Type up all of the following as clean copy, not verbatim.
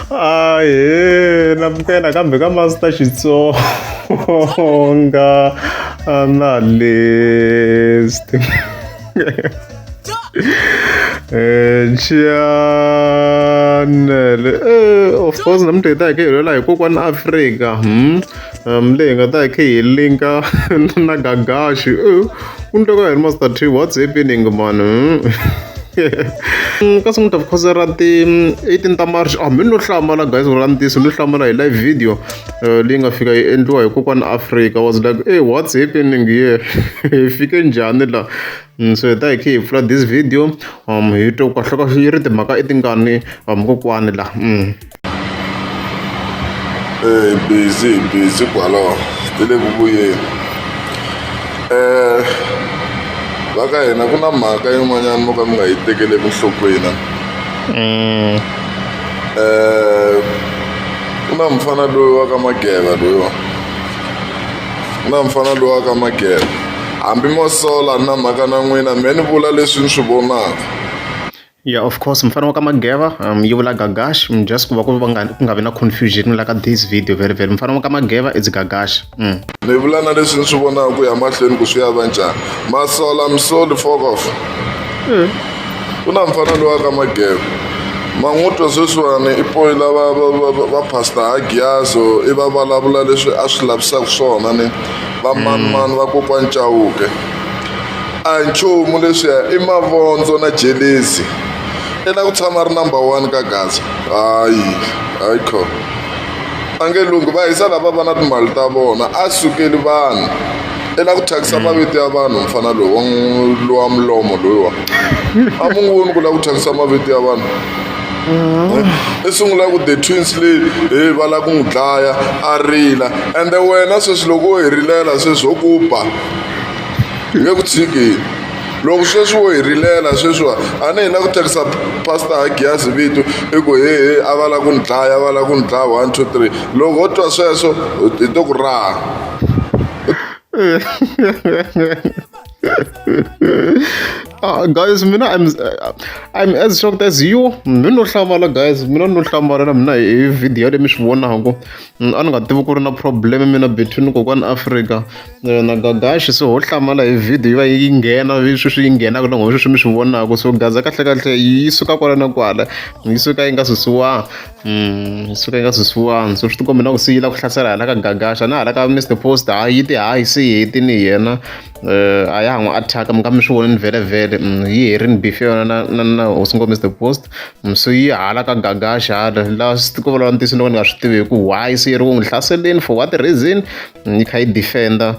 Ahee, namukela kambe ka Master Xitsonga analyst. Channel of course namde ta ke lola hi kokwana Africa leyi nga ta ke hi linka na Gagashi unto ka hi Master T, what's happening man? Ka sungula because ra ti 18 ta March mi no hlamala guys ra ntisi no hlamala hi live video leyi nga fika yi endliwa hi kokwana Africa. Was like hey, what's happening here? Hi fike njhani la? So hi ta hi khe hi pfula this video hi twa kahlaka yi ri timhaka etingani kokwani la busy kwalaho ti le ku vuyeni. Va ka hina ku na mhaka yin'wanyana mo ka mi nga yi tekeli enhlokweni. Ku na mfana loyi wa ka Mageba loyiwa, ku na mfana loyi wa ka Mageba, hambi mo sola na mhaka na n'wina me ni vula leswi ni swi vonaka. Yeah, of course mfana wa ka Mageba yi vula Gagash, just ku va ku nga vi na confusion la ka this video very mfana wa ka Mageba it's Gagash. Ni vula na leswi ni swi vonaka ku ya mahlweni ku swi ya va njhani. Masola msoli fuck off. Ku na mfana loyi wa ka Mageba man'witwa sweswiwani i poyila va Pastor Hagiazo i va vulavula leswi a swi lavisaka swona ni va manimani va kokwani Chauke. A hi nchumu leswiya i mavondzo na jealousy. I la ku tshama ri number 1 ka Gaza. Hayi kho a nge lungi va hisa lava va na timali ta vona a sukeli vanhu. I la ku thyakisa mavito ya vanhu mfana loyi wa mulomo loyiwa a munguni ku la ku thyakisa mavito ya vanhu. I sungula ku the twins leyi va la ku n'wi dlaya a rila ende wena sweswi loko wo hi rilela sweswi wo ku ba nge ku tshiki. Loko sweswi wo hi rilela sweswiwa a ni hi la ku thyakisa Pastor Hagiazi vito i ku hehe a va la ku ni dlaya va la ku ni dlaya 1 2 3. Loko ho twa sweswo hi to ku raha. Guys, mina I'm as shocked as you. Mina no hlamala guys, mina no hlamala na mina hi video leyi mi swi vonaka. A ni nga tivi ku ri na problem mina between kokwana Africa na Gagashi, so ho hlamala hi video yi va yi nghena sweswi yi nghenaka na sweswi mi swi vonaka. So Gaza kahle yi suka kwala na kwala, yi suka yi nga susiwangi, yi suka yi nga susiwangi. So swi tikomba na ku se yi la ku hlasela hala ka Gagashi na hala ka Mr Post yi ti hayi se yi hetini yena a ya ha n'wi attack mi nga mi swi vonini vhele yi herini beef yona na hosi ngo Mr Post. So yi hala ka Gagashi hala la swi tiko vulavula ntisi loko ni nga swi tivi ku why se yi ri ku n'wi hlaseleni for what reason yi kha yi defender.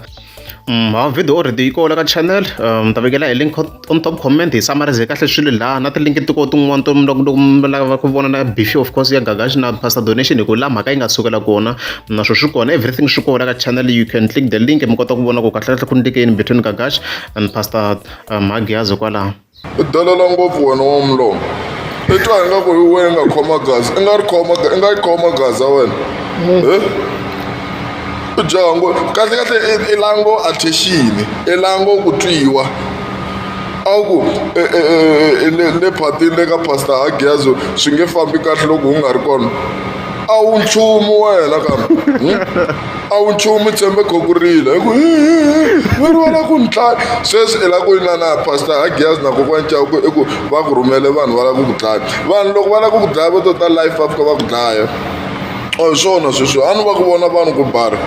Video already yi kona ka channel, mi ta vekela hi link on top comment hi summarize kahle swilo laha na tilink tiko tin'wana to loko mi lava ku vona na beef of course ya Gagashi na Pastor Donation hi ku la mhaka yi nga sukela kona naswo swi kona everything swi kona ka channel. You can click the link mi kota ku vona ku kahle ku ndikeni between Gagashi and Pastor Hagiazo kwalaha. I dalela ngopfu wena wa mulomo i twa hi nga ku hi wena nga khoma Gaza i nga yi khoma Gaza wena jango kahle ilango attention ilango ku twiwa a ku le phatini le ka Pastor Hagiazo swi nge fambi kahle loko u nga ri kona. A wu nchumu wena kambe a wu nchumu tshembe khokurile i ku va ri vana ku ni dlaya sweswi i la ku yina na Pastor Hagiazo na kokwani Chauke i ku va ku rhumele vanhu va la ku dlaya. Vanhu loko va la ku dlaya va to ta life up ka va ku dlaya hi swona sweswi a ni va ku vona vanhu ku bari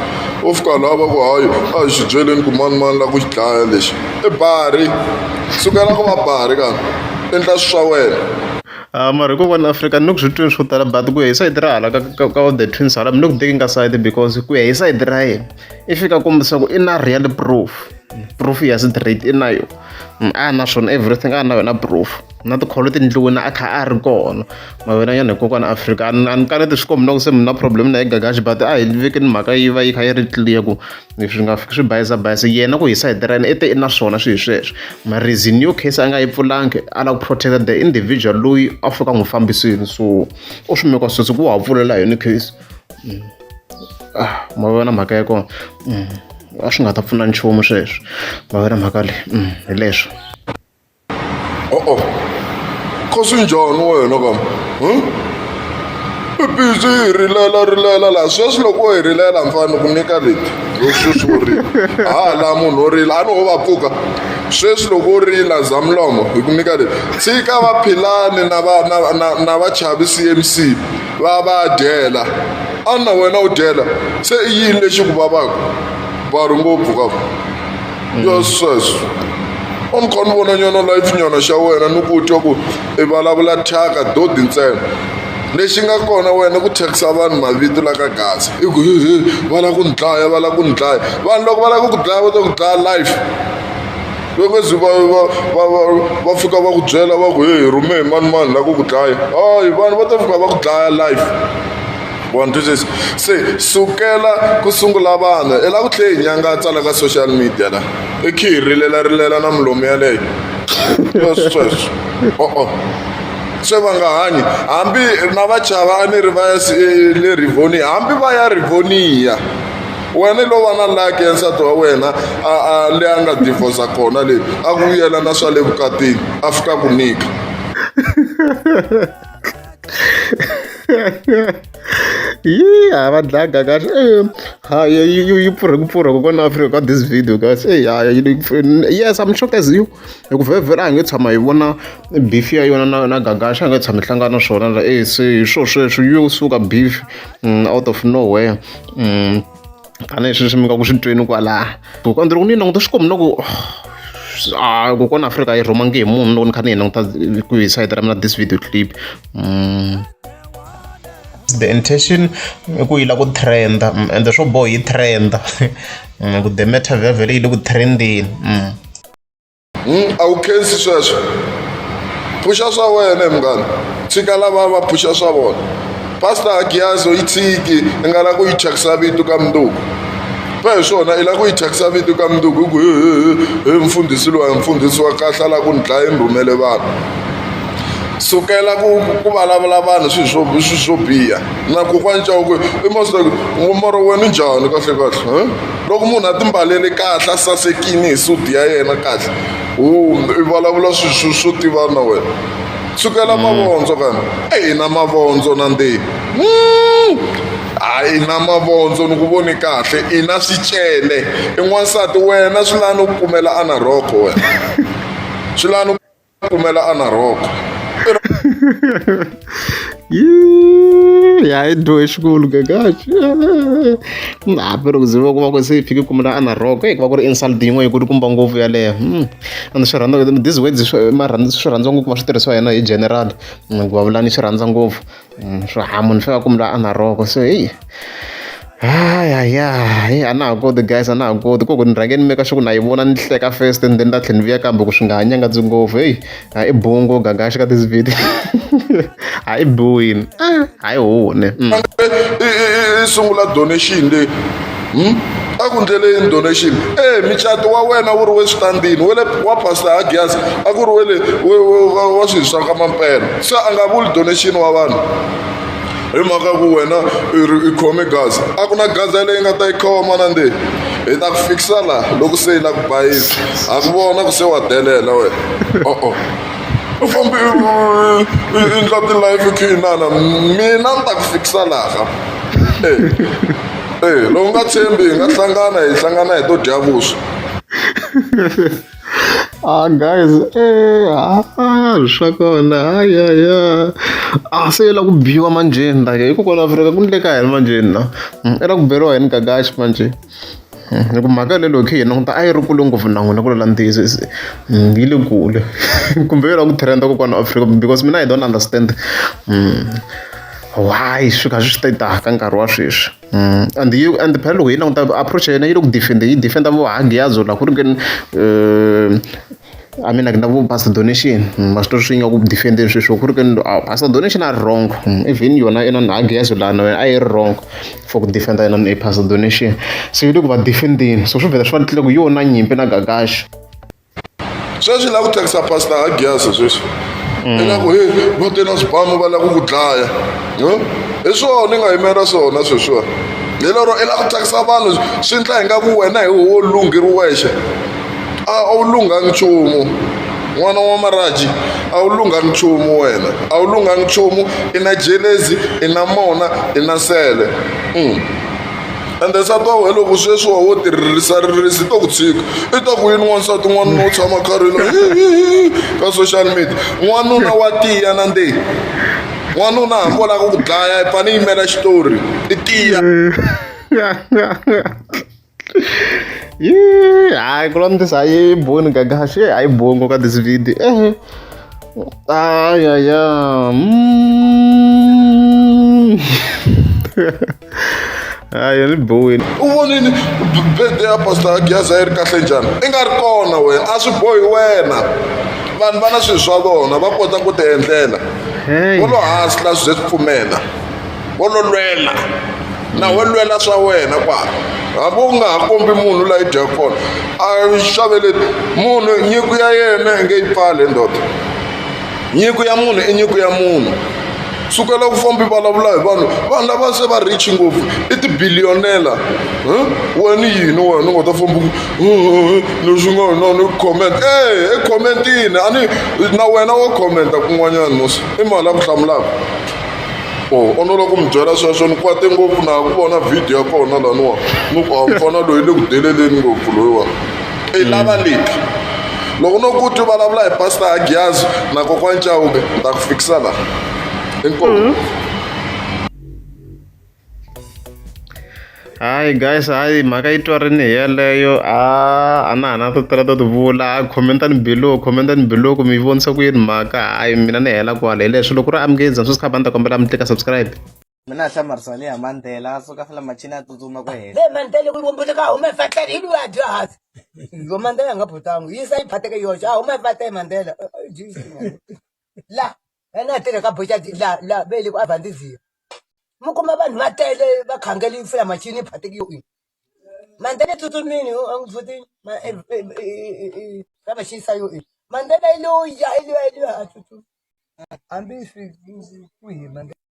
u fika laha va ku hayi a hi xi byeleni ku mani la ku xi dlaya lexi i bari sukela ku va bari kambe endla swi swa wena. Mara kokwana Africa ni ku swi twini swo tala but ku ya hi side ra hala ka the twins hala mi ni ku teki nga side because ku ya hi side ra yena i fika kombisa ku i na real proof ya straight i na yo a na swona everything a na yona proof na tikholo tindliwini a kha a ri kona mavona yana hi kokwana Africa. A ni kaneti swi kombi na ku se mi na problem na hi Gagashi but a hi vekeni mhaka yi va yi kha yi ri clear ku swi nga fiki swi bayisa yena ku hi side ra yena i te i na swona swilo sweswo. Ma reason yo case a nga yi pfulangi a la ku protect the individual loyi a fika n'wi fambisini, so u swi meka sweswi ku wa pfulela yona case mavona mhaka ya kona a swi nga ta pfuna nchumu sweswo mavona mhaka leyi hi leswo. Kho swi njhani wena kambe busy hi rilela laha sweswi loko wo hi rilela mfana ku nyika leti sweswi wo rila hala munhu wo rila a ni ho va pfuka sweswi loko wo rila zamlomo hi ku nyika leti tshika vaphilani na vachavi CMC va dyela a na wena u dyela se i yini lexi ku vavaka vari ngopfu ka yo sweswo a ni kha ni vona nyana life nyana xa wena ni ku twa ku i vulavula thyaka dodi ntsena lexi nga kona wena ku thyakisa vanhu mavito la ka gasi i ku va lava ku ni dlaya va lava ku ni dlaya vanhu loko va lava ku dlaya va ta ku dlaya life loko zi va fika va ku byela va ku hi rhume hi mani la ku ku dlaya hayi vanhu va ta fika va ku dlaya life wantusesi se sukela ku sungula vanhu i lava ku tlhe hi nyangatsa la ka social media la i khi hi rilela na milomu yaleyo sweswo se va nga hanyi hambi na vachava a ni ri va ya le Rivonia hambi va ya Rivonia wena lo va na laki ya nsati wa wena le a nga divorce kona le a ku yela na swa le vukatini a fika ku nyika va dlaga kahle yi pfurha kokwana Africa ka this video guys yes I'm shocked as you hi ku vhevhela a nge tshama hi vona beef ya yona na Gagasha a nge tshama hi hlangana swona se hi swo sweswo yo suka beef out of nowhere tanihi sweswi mi nga ku swi tweni kwalaha kambe loko ni languta swi kombi na ku kokwana Africa yi rhumangi hi munhu loko ni kha ni hi languta ku hi sayiti ra mina this video clip the intention ku yi la ku trenda ende swo boha yi trenda ku the matter vhevhele yi le ku trendeni a wu khensi sweswo phusha swa wena munghana tshika lava va phusha swa vona pastor Agiazo yi tshiki i nga la ku yi thyakisa vito ka mundzuku va hi swona i la ku yi thyakisa vito ka mundzuku ku mfundhisi loyi mfundhisi wa kahle la ku ni dlaya ni rhumele vanhu sukela ku vulavula vanhu swilo swo biha na kokwani Chauke i maro wena njhani kahle loko munhu a timbalele kahle a sasekini hi suti ya yena kahle i vulavula swilo swo tivana na wena sukela mavondzo kani na mavondzo na ndzeni hayi na mavondzo ni ku voni kahle i na swicele i n'wansati wena swi lani ku kumela a na rhoko wena swi lani ku kumela a na rhoko ya i dyohe xikulu Gagasha pero ku ze va kuma ku se yi fike kumela a na rhoko ku va ku ri insult yin'we yi ku ri kumba ngopfu yaleyo and swi rhandza this words swi rhandza ngopfu va swi tirhisiwa hina hi general ku vulavula ni swi rhandza ngopfu swi munhu fika kumela a na rhoko so hey a na ha koti guys a na ha koti koko ni rhange ni meka sure ku na yi vona ni hleka first and then ta tlhela ni vuya kambe ku swi nga hanyangadzi ngopfu i bongo Gagasha ka this video i bohini hayi hone i sungula donation leyi a ku ndleleni donation micato wa wena wu ri we switandini wa pastor Agiazo a ku ri wa swilo swa ka mampela se a nga vuli donation wa vanhu hi mhaka ku wena i khome gazi a ku na gazi leyi nga ta yi khoma na ndzeni hi ta ku fikisa laha loko se yi la ku bayisa a ku vona ku se wa delela wena u fambi i ndla ti-life khinana mina ni ta ku fikisa laha loko nga tshembi hi nga hlangana hi to dya vuswa guys swa kona se yi la ku biwa manjeni like hikokwalaho Afrika ku ni le ka hina manjeni na i la ku beriwa hini Gagasha manjeni hi ku mhaka leyi loko hi languta a yi ri kule ngopfu na n'wina ku lola ntiyiso yi le kule kumbe yi la ku trenda kokwana Afrika because mina I don't understand why swi kha swi ta ka nkarhi wa sweswi and phela loko hi languta approach ya yena yi le ku yi defenda vo Agiazo la ku ri ke I mean like na vo pastor donation maswi swi nga ku defendeni sweswo ku ri ke pastor donation a wrong even yona ina na Agiazo lana a yi ri wrong for ku defenda yena na pastor donation so yi le ku va defendeni so swi vhela swi fanele ku yona nyimpi na Gagasha sweswi la ku thyakisa pastor Agiazo sweswi i la ku va te na swibamu va la ku dlaya hi swona ni nga yimela swona sweswiwa hi lero i la ku thyakisa vanhu swi endla hi nga ku wena hi wo lunghi ri wexe a wu lunghanga nchumu n'wana wa maraji a wu lunghanga nchumu wena a wu lunghanga nchumu i na jelezi i na mona i na sele ende nsati wa wena loko sweswi wa wo tirhisa to ku tshika i ta ku yini wansati n'wanuna wo tshama karhila ka social media n'wanuna wa tiya na nde n'wanuna hambi wo lava ku dlaya i fane yimela xitori i tiya hayi ku landzisa a yi boni gagaxe a yi bongo ka this video ayaya hayi ni bohini u vonini birthday ya pastor Giyasa yi ri kahle njhani i nga ri kona wena a swi bohi wena vanhu va na swilo swa vona va kota ku ti endlela vo lo hansi la swi ze swi pfumela vo lo lwela na wo lwela swa wena kwala hambi u nga ha kombi munhu la yi dyaka kona a xavele munhu nyiko ya yena i nge yi pfali ndoda nyiko ya munhu i nyiko ya munhu sukela ku fambi vulavula hi vanhu lava se va rich ngopfu i tibiliyonela wena yini wena u nga ta fambi leswi nga na ni comment i commentini ani na wena wo commenta kun'wanyana mosi i mali ya ku hlamulaka o no loko mi byela sweswo ni kwate ngopfu na ku vona video ya kona laniwa ni ku a mfana loyi le ku deleleni ngopfu loyiwa i lava leti loko no ku ti vulavula hi pastor Giyasa na kokwana Chauke ni ta ku fikisa la inkomo hayi guys hayi mhaka yi twarini hi yeleyo a na ha na to tala to ti vula commentani below ku mi vonisa ku yini mhaka hayi mina ni hela kwala hi leswi loko ku ri amukeza swi sikhamba ni ta kombela mi tlika subscribe mina hlamarisane ya Mandela suka fela machina ya tsutsuma ku hela le Mandela ku ngombe ka huma fatela ilu ya jazz yo Mandela nga phutangu yisa iphateke yoxa huma fatela Mandela la ena tele ka bocha la bele ku avandizia mukuma vanhu va tele va khangela ifula machini iphateke yo Mandela tsutsumini angifuthi ka machisa yo Mandela ilu ya tsutsuma ambi ku hi Mandela